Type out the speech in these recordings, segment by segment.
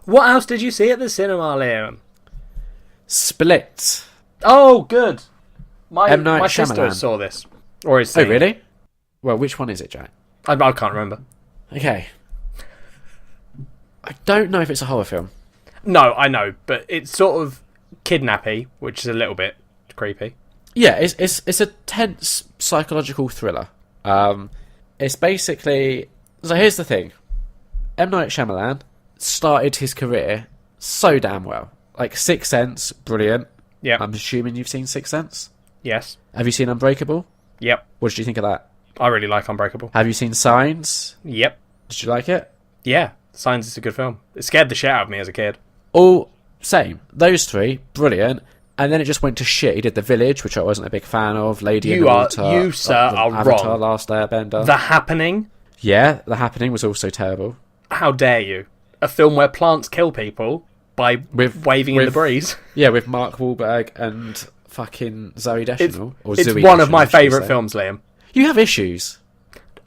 What else did you see at the cinema, Liam? Split. Oh, good. My M. Night sister Shyamalan. saw this. Or is Oh, really? Well, which one is it, Jack? I can't remember. Okay. I don't know if it's a horror film. No, I know, but it's sort of kidnappy, which is a little bit creepy. Yeah, it's a tense psychological thriller. It's basically... So here's the thing. M. Night Shyamalan started his career so damn well. Like, Sixth Sense, brilliant. Yeah. I'm assuming you've seen Sixth Sense? Yes. Have you seen Unbreakable? Yep. What did you think of that? I really like Unbreakable. Have you seen Signs? Yep. Did you like it? Yeah. Signs is a good film. It scared the shit out of me as a kid. All same. Those three, brilliant. And then it just went to shit. He did The Village, which I wasn't a big fan of. Lady in the Water. You, sir, are Avatar, wrong. Last Airbender. The Happening? Yeah, The Happening was also terrible. How dare you? A film where plants kill people by waving in the breeze. Yeah, with Mark Wahlberg and fucking Zooey Deschanel. It's one of my favourite films, Liam. You have issues.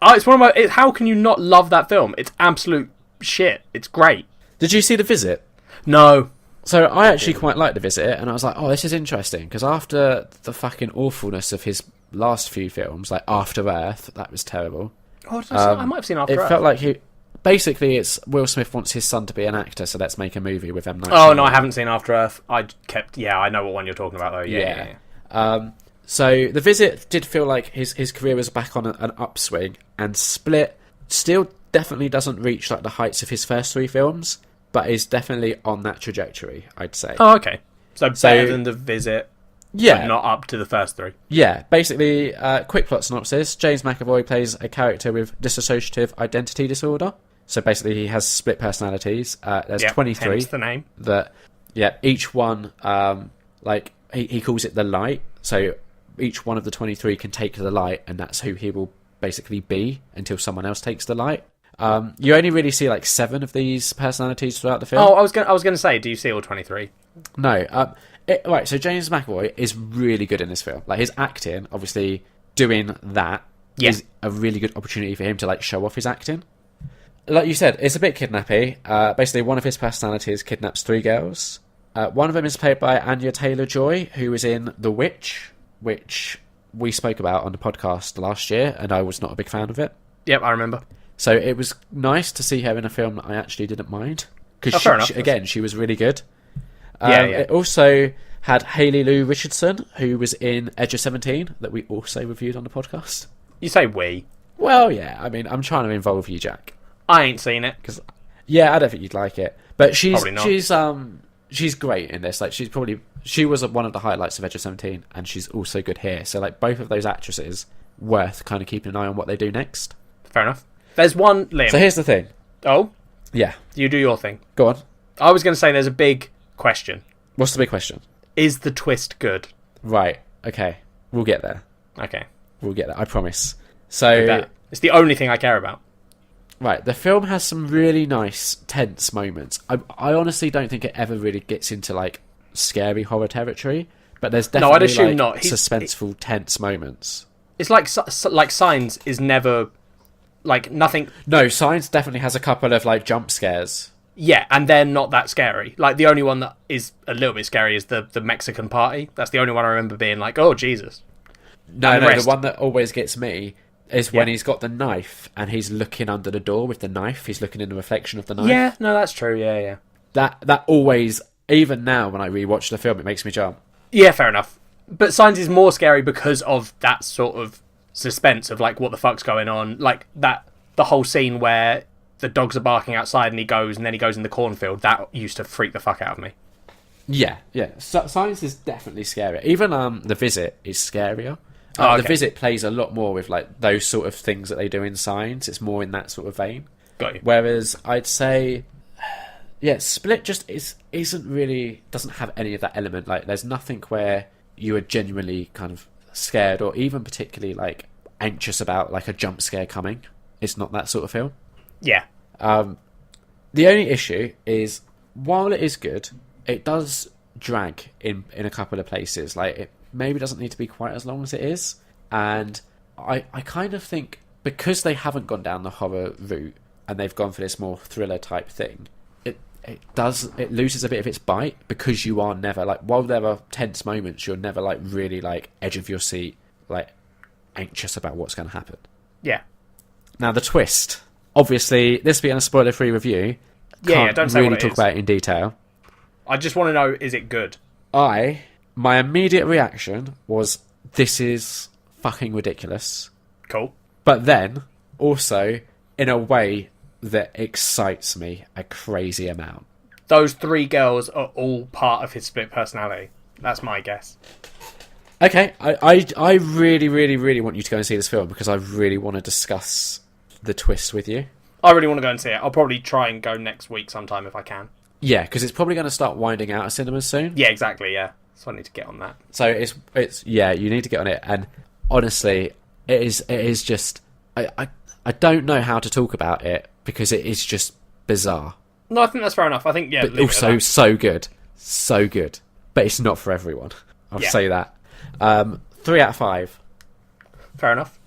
Oh, it's one of my... How can you not love that film? It's absolute shit. It's great. Did you see The Visit? No. So I actually quite liked The Visit, and I was like, oh, this is interesting, because after the fucking awfulness of his last few films, like After Earth, that was terrible. Oh, I might have seen After Earth. It felt like he... Basically, it's Will Smith wants his son to be an actor, so let's make a movie with M. Night Shyamalan. Oh, no, I haven't seen After Earth. Yeah, I know what one you're talking about, though. Yeah. So The Visit did feel like his career was back on an upswing, and Split still definitely doesn't reach like the heights of his first three films, but is definitely on that trajectory, I'd say. Oh, okay. So better than The Visit, but not up to the first three. Yeah, basically, quick plot synopsis. James McAvoy plays a character with dissociative identity disorder. So basically he has split personalities. There's 23. Hence the name. Each one, he calls it the light. So each one of the 23 can take the light, and that's who he will basically be until someone else takes the light. You only really see like 7 of these personalities throughout the film. Oh, I was going to say, do you see all 23? No. Right, so James McAvoy is really good in this film. Like, his acting, obviously, doing that is a really good opportunity for him to like show off his acting. Like you said, it's a bit kidnappy. Basically, one of his personalities kidnaps 3 girls. One of them is played by Anya Taylor-Joy, who was in The Witch, which we spoke about on the podcast last year, and I was not a big fan of it. Yep, I remember. So it was nice to see her in a film that I actually didn't mind. Because she was really good. It also had Lu Richardson, who was in Edge of 17, that we also reviewed on the podcast. You say we? Well, yeah. I mean, I'm trying to involve you, Jack. I ain't seen it. I don't think you'd like it. But she's great in this. Like, she was one of the highlights of Edge of 17, and she's also good here. So, like, both of those actresses, worth kind of keeping an eye on what they do next. Fair enough. There's one, Liam. So here's the thing. Oh? Yeah. You do your thing. Go on. I was going to say there's a big question. What's the big question? Is the twist good? Okay. We'll get there. Okay. We'll get there, I promise. So it's the only thing I care about. Right, the film has some really nice, tense moments. I honestly don't think it ever really gets into, like, scary horror territory, but there's definitely, I'd assume not. Suspenseful, tense moments. It's like Signs is never, like, nothing... No, Signs definitely has a couple of, like, jump scares. Yeah, and they're not that scary. Like, the only one that is a little bit scary is the Mexican party. That's the only one I remember being like, oh, Jesus. No, the one that always gets me is when he's got the knife and he's looking under the door with the knife. He's looking in the reflection of the knife. Yeah, no, that's true. Yeah. That always, even now when I rewatch the film, it makes me jump. Yeah, fair enough. But Signs is more scary because of that sort of suspense of, like, what the fuck's going on. Like, the whole scene where the dogs are barking outside and then he goes in the cornfield. That used to freak the fuck out of me. Yeah. Signs is definitely scarier. Even The Visit is scarier. Okay. The Visit plays a lot more with, like, those sort of things that they do in Signs. It's more in that sort of vein. Got you. Whereas I'd say, Split just doesn't have any of that element. Like, there's nothing where you are genuinely kind of scared or even particularly, like, anxious about, like, a jump scare coming. It's not that sort of film. Yeah. The only issue is, while it is good, it does drag in a couple of places. Like, it maybe doesn't need to be quite as long as it is. And I kind of think, because they haven't gone down the horror route and they've gone for this more thriller type thing, it loses a bit of its bite because you are never like, while there are tense moments, you're never like really like edge of your seat, like anxious about what's going to happen. Yeah. Now the twist, obviously, this being a spoiler-free review, can't don't say really what it talk is. about it in detail. I just want to know, is it good? My immediate reaction was, this is fucking ridiculous. Cool. But then, also, in a way that excites me a crazy amount. Those 3 girls are all part of his split personality. That's my guess. Okay, I really, really, really want you to go and see this film because I really want to discuss the twist with you. I really want to go and see it. I'll probably try and go next week sometime if I can. Yeah, because it's probably going to start winding out of cinemas soon. Yeah, exactly, yeah. So I need to get on that. So it's yeah, you need to get on it. And honestly, it is just I don't know how to talk about it because it is just bizarre. No, I think that's fair enough. I think, yeah. But also so good. But it's not for everyone. I'll say that. 3 out of 5. Fair enough.